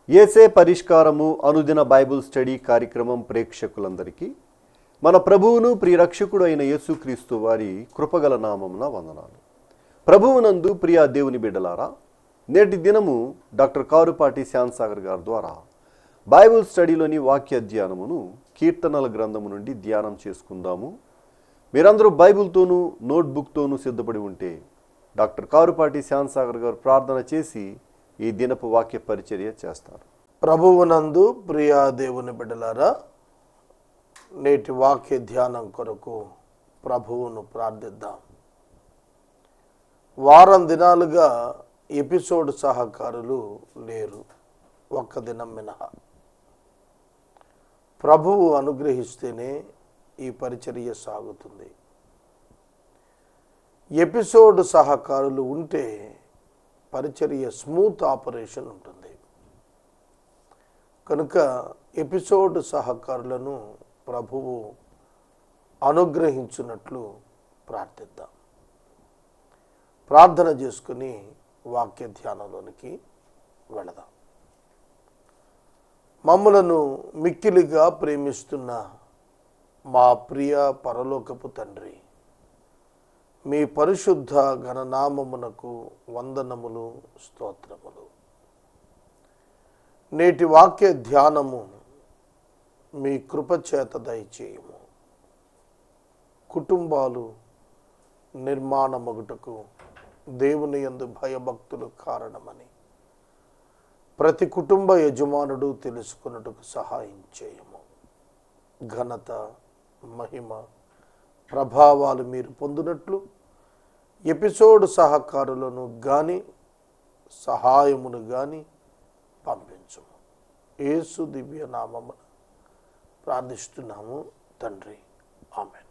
యేసే పరిష్కారము అనుదిన Bible study కార్యక్రమం ప్రేక్షకులందరికీ మన ప్రభువును ప్రియరక్షకుడు అయిన యేసుక్రీస్తు వారి కృపగల నామమున వందనాలు. ప్రభువునందు ప్రియ దేవుని బిడ్డలారా, నేటి దినము డాక్టర్ కారుపాటి శ్యాన్సాగర్ గారి ద్వారా బైబిల్ స్టడీలోని వాక్య ధ్యానమును కీర్తనల గ్రంథము నుండి ధ్యానం చేసుకుందాము. మీరందరూ బైబిల్తోనూ నోట్బుక్తోనూ సిద్ధపడి ఉంటే డాక్టర్ కారుపాటి శ్యాన్సాగర్ గారు ప్రార్థన చేసి ఈ దినపు వాక్య పరిచర్య చేస్తారు. ప్రభువునందు ప్రియ దేవుని బిడ్డలారా, నేటి వాక్య ధ్యానం కొరకు ప్రభువును ప్రార్థిద్దాం. వారం దినాలుగా ఎపిసోడ్ సహకారులు లేరు, ఒక్క దినం మినహా. ప్రభువు అనుగ్రహిస్తేనే ఈ పరిచర్య సాగుతుంది. ఎపిసోడ్ సహకారులు ఉంటే పరిచర్య స్మూత్ ఆపరేషన్ ఉంటుంది. కనుక ఎపిసోడ్ సహకారులను ప్రభువు అనుగ్రహించున్నట్లు ప్రార్థిద్దాం. ప్రార్థన చేసుకుని వాక్య ధ్యానంలోనికి వెళదాం. మమ్మలను మిక్కిలిగా ప్రేమిస్తున్న మా ప్రియ పరలోకపు తండ్రి, మీ పరిశుద్ధ ఘననామమునకు వందనములు, స్తోత్రములు. నేటి వాక్య ధ్యానము మీ కృపచేత దయచేయము. కుటుంబాలు నిర్మాణమగుటకు దేవుని యందు భయభక్తులు కారణమని ప్రతి కుటుంబ యజమానుడు తెలుసుకున్నట్టుకు సహాయం చేయము. ఘనత, మహిమ, ప్రభావాలు మీరు పొందినట్లు ఎపిసోడ్ సహకారులను కానీ సహాయమును కానీ పంపించము. యేసు దివ్య నామమున ప్రార్థిస్తున్నాము తండ్రి, ఆమేన్.